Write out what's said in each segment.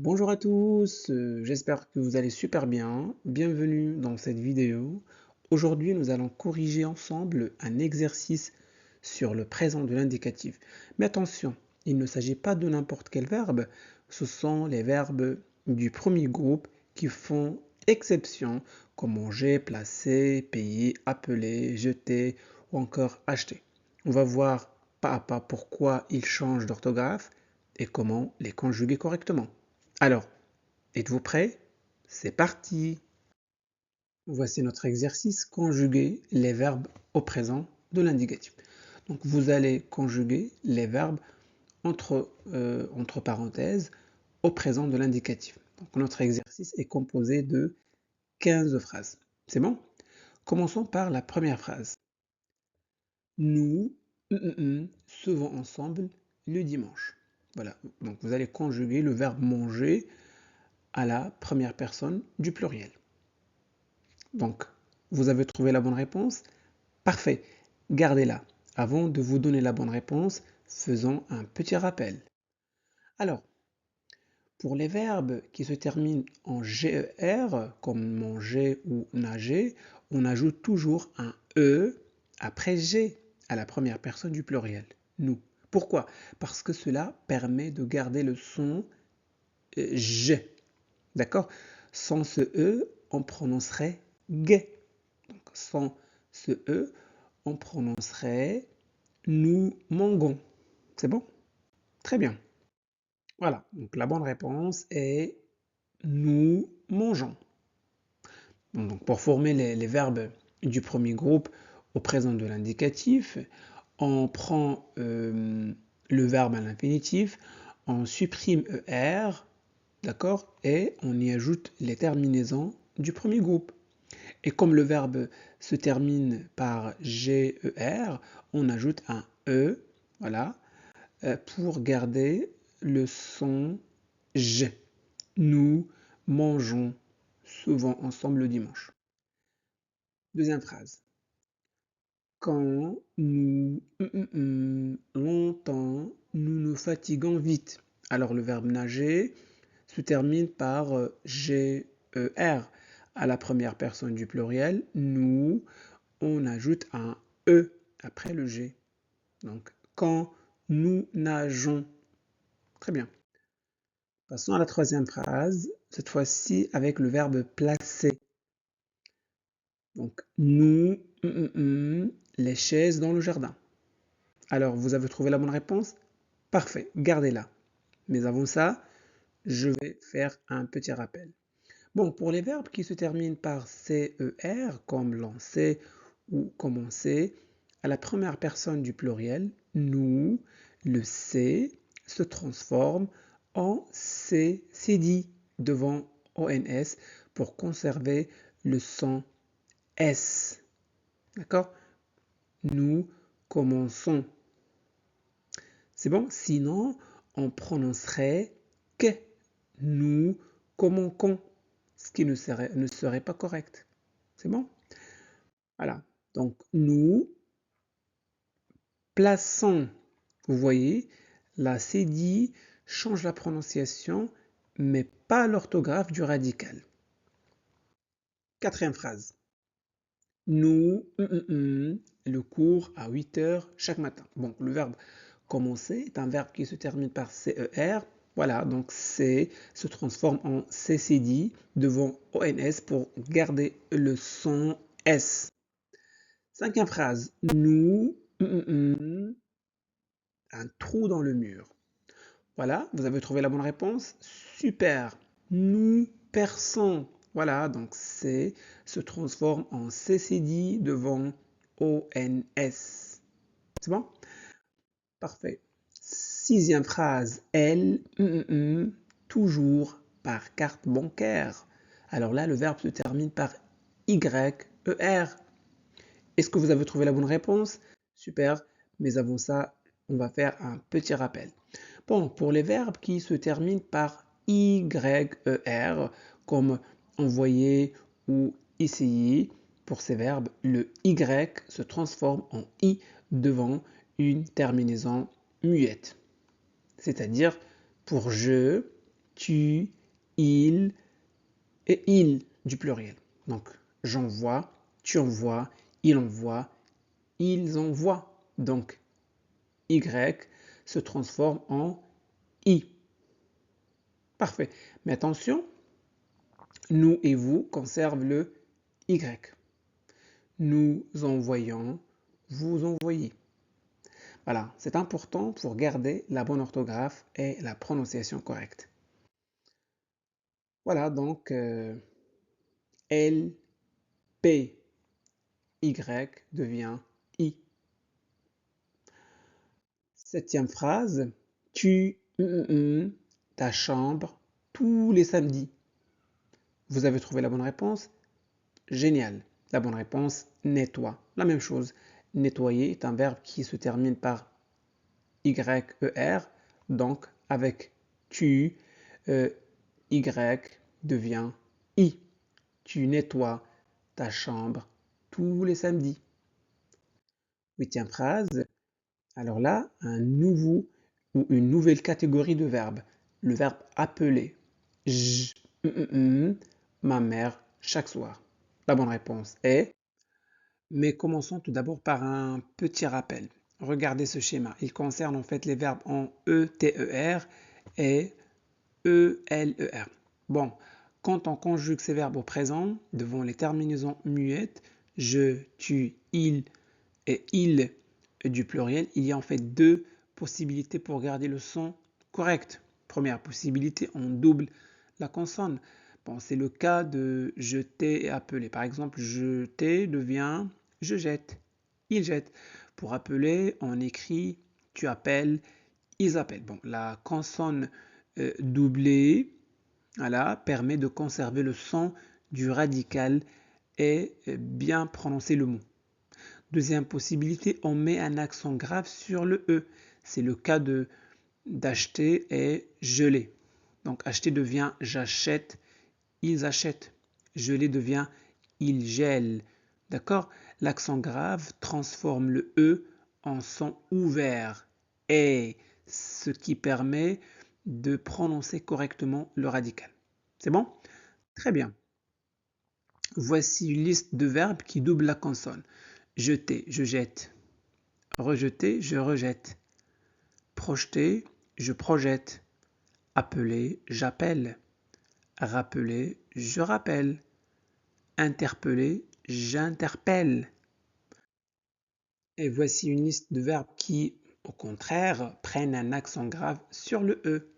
Bonjour à tous, j'espère que vous allez super bien. Bienvenue dans cette vidéo. Aujourd'hui, nous allons corriger ensemble un exercice sur le présent de l'indicatif. Mais attention, il ne s'agit pas de n'importe quel verbe, ce sont les verbes du premier groupe qui font exception, comme manger, placer, payer, appeler, jeter ou encore acheter. On va voir pas à pas pourquoi ils changent d'orthographe et comment les conjuguer correctement. Alors, êtes-vous prêts? C'est parti! Voici notre exercice, conjuguer les verbes au présent de l'indicatif. Donc, vous allez conjuguer les verbes entre parenthèses au présent de l'indicatif. Donc, notre exercice est composé de 15 phrases. C'est bon? Commençons par la première phrase. Nous serons ensemble le dimanche. Voilà. Donc, vous allez conjuguer le verbe manger à la première personne du pluriel. Donc, vous avez trouvé la bonne réponse? Parfait. Gardez-la. Avant de vous donner la bonne réponse, faisons un petit rappel. Alors, pour les verbes qui se terminent en GER, comme manger ou nager, on ajoute toujours un E après G à la première personne du pluriel. Nous. Pourquoi? Parce que cela permet de garder le son G. D'accord? Sans ce E, on prononcerait G. Donc, sans ce E, on prononcerait nous mangons. C'est bon? Très bien. Voilà. Donc, la bonne réponse est nous mangeons. Donc, pour former les verbes du premier groupe au présent de l'indicatif, on prend le verbe à l'infinitif, on supprime ER, d'accord? Et on y ajoute les terminaisons du premier groupe. Et comme le verbe se termine par GER, on ajoute un E, voilà, pour garder le son G. Nous mangeons souvent ensemble le dimanche. Deuxième phrase. Quand nous longtemps, nous nous fatiguons vite. Alors le verbe nager se termine par GER. À la première personne du pluriel, nous, on ajoute un E après le G. Donc, quand nous nageons. Très bien. Passons à la troisième phrase, cette fois-ci avec le verbe placer. Donc, nous, les chaises dans le jardin. Alors, vous avez trouvé la bonne réponse? Parfait, gardez-la. Mais avant ça, je vais faire un petit rappel. Bon, pour les verbes qui se terminent par CER, comme lancer ou commencer, à la première personne du pluriel, nous, le C se transforme en CCD devant ONS pour conserver le son S. D'accord? Nous commençons. C'est bon? Sinon, on prononcerait que nous commençons, ce qui ne serait pas correct. C'est bon? Voilà. Donc, nous plaçons. Vous voyez, la cédille change la prononciation, mais pas l'orthographe du radical. Quatrième phrase. Nous, le cours à 8 heures chaque matin. Bon, le verbe commencer est un verbe qui se termine par CER. Voilà, donc C se transforme en CCD devant ONS pour garder le son S. Cinquième phrase. Nous, un trou dans le mur. Voilà, vous avez trouvé la bonne réponse? Super. Nous perçons. Voilà, donc C se transforme en CCD devant ONS. C'est bon? Parfait. Sixième phrase. Elle, toujours par carte bancaire. Alors là, le verbe se termine par YER. Est-ce que vous avez trouvé la bonne réponse? Super. Mais avant ça, on va faire un petit rappel. Bon, pour les verbes qui se terminent par YER, comme envoyer ou essayer, pour ces verbes, le Y se transforme en I devant une terminaison muette. C'est-à-dire, pour je, tu, il et il du pluriel. Donc, j'envoie, tu envoies, il envoie, ils envoient. Donc, Y se transforme en I. Parfait. Mais attention, nous et vous conservent le Y. Nous envoyons, vous envoyez. Voilà, c'est important pour garder la bonne orthographe et la prononciation correcte. Voilà, donc L, P, Y devient I. Septième phrase, tu ta chambre tous les samedis. Vous avez trouvé la bonne réponse? Génial. La bonne réponse, nettoie. La même chose. Nettoyer est un verbe qui se termine par YER. Donc, avec tu, Y devient I. Tu nettoies ta chambre tous les samedis. Huitième phrase. Alors là, un nouveau ou une nouvelle catégorie de verbes. Le verbe appeler. Je, ma mère chaque soir. La bonne réponse est, mais commençons tout d'abord par un petit rappel. Regardez ce schéma. Il concerne en fait les verbes en ETER et ELER. Bon, quand on conjugue ces verbes au présent devant les terminaisons muettes, je, tu, il et il du pluriel, il y a en fait deux possibilités pour garder le son correct. Première possibilité, on double la consonne. Bon, c'est le cas de jeter et appeler. Par exemple, jeter devient je jette, il jette. Pour appeler, on écrit tu appelles, ils appellent. Bon, la consonne doublée, voilà, permet de conserver le son du radical et bien prononcer le mot. Deuxième possibilité, on met un accent grave sur le E. C'est le cas de d'acheter et geler. Donc acheter devient j'achète, ils achètent. Geler devient ils gèlent. D'accord? L'accent grave transforme le E en son ouvert et ce qui permet de prononcer correctement le radical. C'est bon? Très bien. Voici une liste de verbes qui doublent la consonne. Jeter, je jette. Rejeter, je rejette. Projeter, je projette. Appeler, j'appelle. Rappeler, je rappelle. Interpeller, j'interpelle. Et voici une liste de verbes qui, au contraire, prennent un accent grave sur le E.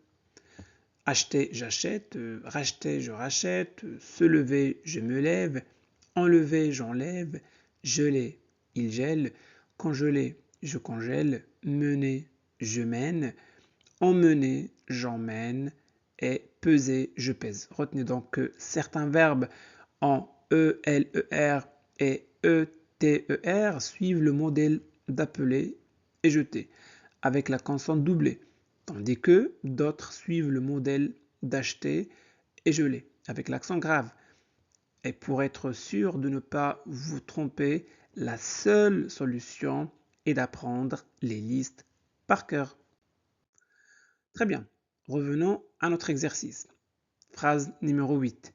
Acheter, j'achète. Racheter, je rachète. Se lever, je me lève. Enlever, j'enlève. Geler, il gèle. Congeler, je congèle. Mener, je mène. Emmener, j'emmène. Et peser, je pèse. Retenez donc que certains verbes en ELER et ETER suivent le modèle d'appeler et jeter avec la consonne doublée, tandis que d'autres suivent le modèle d'acheter et geler avec l'accent grave. Et pour être sûr de ne pas vous tromper, la seule solution est d'apprendre les listes par cœur. Très bien, revenons à notre exercice. Phrase numéro 8.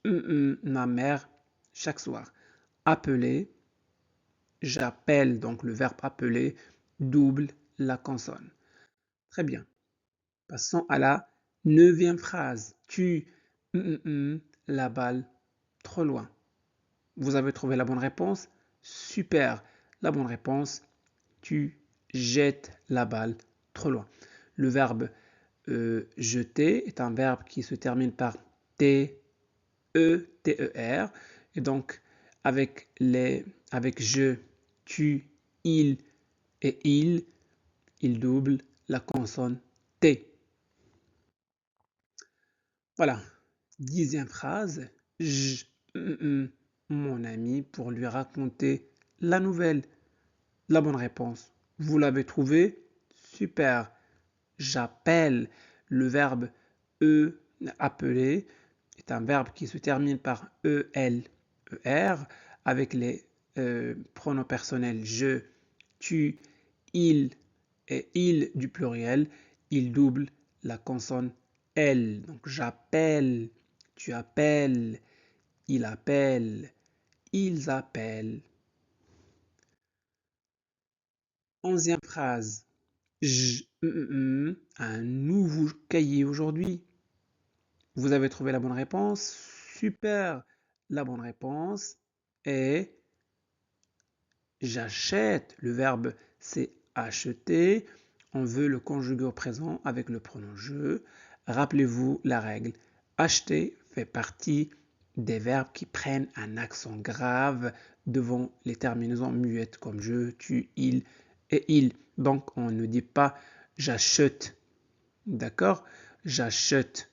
Ma mère chaque soir. Appeler, j'appelle, donc le verbe appeler double la consonne. Très bien. Passons à la neuvième phrase. Tu la balle trop loin. Vous avez trouvé la bonne réponse? Super. La bonne réponse, tu jettes la balle trop loin. Le verbe jeter est un verbe qui se termine par T, E, T, E, R. Et donc, avec je, tu, il et il double la consonne T. Voilà. Dixième phrase. Mon ami pour lui raconter la nouvelle. La bonne réponse. Vous l'avez trouvé? Super. J'appelle. Le verbe appeler est un verbe qui se termine par EL, ER avec les pronoms personnels je, tu, il et il du pluriel. Il double la consonne elle. Donc j'appelle, tu appelles, il appelle, ils appellent. 11e phrase. Un nouveau cahier aujourd'hui. Vous avez trouvé la bonne réponse. Super. La bonne réponse est j'achète. Le verbe c'est acheter. On veut le conjuguer au présent avec le pronom je. Rappelez-vous la règle. Acheter fait partie des verbes qui prennent un accent grave devant les terminaisons muettes comme je, tu, il et il. Donc on ne dit pas j'achète. D'accord? J'achète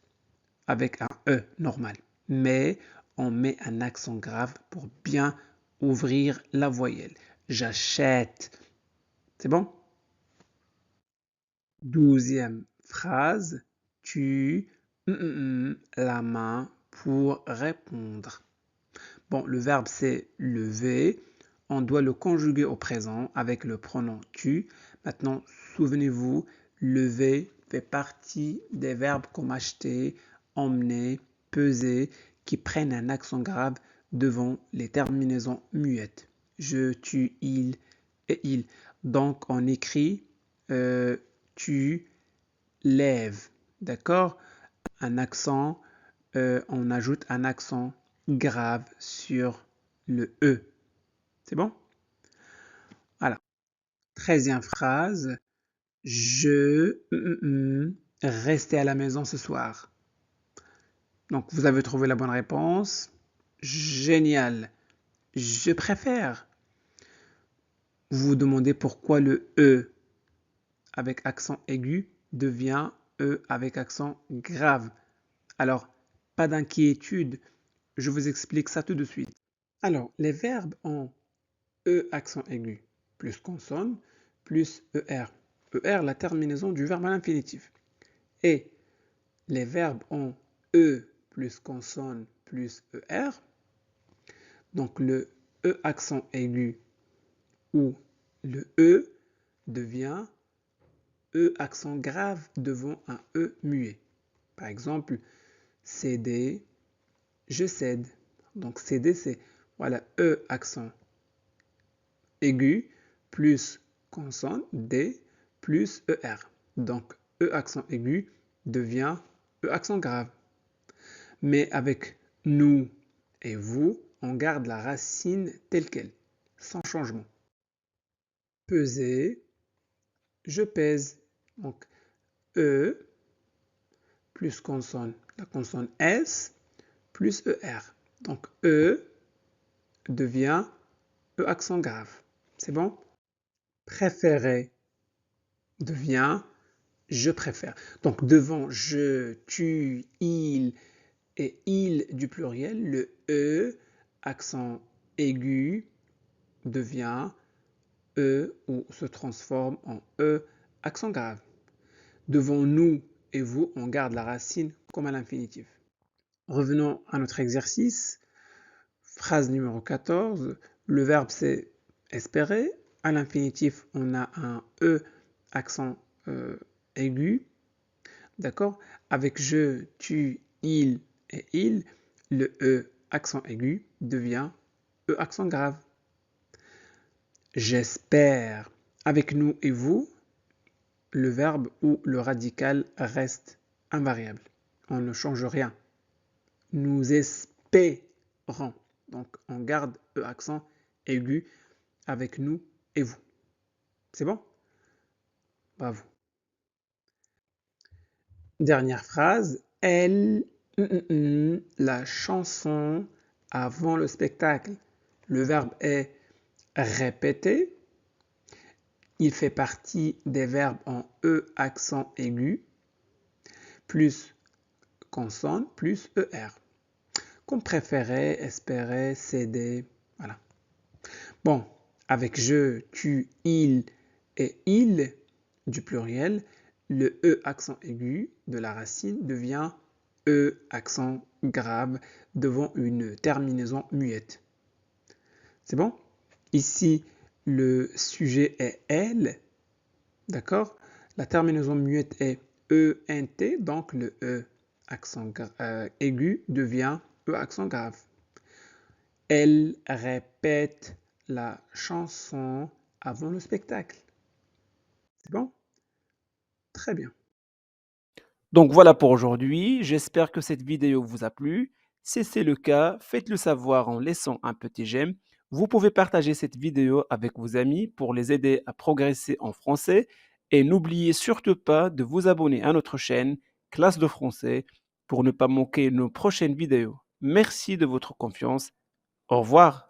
avec un E normal. Mais on met un accent grave pour bien ouvrir la voyelle. J'achète. C'est bon? 12e phrase. Tu la main pour répondre. Bon, le verbe c'est lever. On doit le conjuguer au présent avec le pronom tu. Maintenant, souvenez-vous, lever fait partie des verbes comme acheter, emmener, peser, qui prennent un accent grave devant les terminaisons muettes. Je, tu, il et il. Donc, on écrit tu lèves. D'accord? Un accent, on ajoute un accent grave sur le E. C'est bon? Voilà. 13e phrase. Je rester à la maison ce soir. Donc, vous avez trouvé la bonne réponse. Génial. Je préfère. Vous vous demandez pourquoi le E avec accent aigu devient E avec accent grave. Alors, pas d'inquiétude. Je vous explique ça tout de suite. Alors, les verbes ont E accent aigu plus consonne plus ER. ER, la terminaison du verbe à l'infinitif. Et les verbes ont E plus consonne plus ER. Donc le E accent aigu ou le E devient E accent grave devant un E muet. Par exemple, céder, je cède. Donc céder, c'est voilà, E accent aigu plus consonne D plus ER. Donc E accent aigu devient E accent grave. Mais avec nous et vous, on garde la racine telle qu'elle, sans changement. Peser, je pèse. Donc E plus consonne, la consonne S plus ER. Donc E devient E accent grave. C'est bon? Préférer devient je préfère. Donc devant je, tu, il et il du pluriel, le E accent aigu devient E ou se transforme en E accent grave. Devant nous et vous, on garde la racine comme à l'infinitif. Revenons à notre exercice. Phrase numéro 14. Le verbe c'est espérer. À l'infinitif, on a un E accent aigu. D'accord? Avec je, tu, il et il, le E accent aigu devient E accent grave. J'espère. Avec nous et vous, le verbe ou le radical reste invariable. On ne change rien. Nous espérons. Donc on garde E accent aigu avec nous et vous. C'est bon? Bravo. Dernière phrase. Elle, la chanson avant le spectacle. Le verbe est répéter. Il fait partie des verbes en E accent aigu plus consonne plus ER. Comme préférer, espérer, céder. Voilà. Bon, avec je, tu, il et il du pluriel, le E accent aigu de la racine devient E accent grave devant une terminaison muette. C'est bon? Ici, le sujet est elle. D'accord? La terminaison muette est E-N-T, donc le E accent aigu devient E accent grave. Elle répète la chanson avant le spectacle. C'est bon? Très bien. Donc voilà pour aujourd'hui, j'espère que cette vidéo vous a plu. Si c'est le cas, faites-le savoir en laissant un petit j'aime. Vous pouvez partager cette vidéo avec vos amis pour les aider à progresser en français. Et n'oubliez surtout pas de vous abonner à notre chaîne Classe de français pour ne pas manquer nos prochaines vidéos. Merci de votre confiance. Au revoir.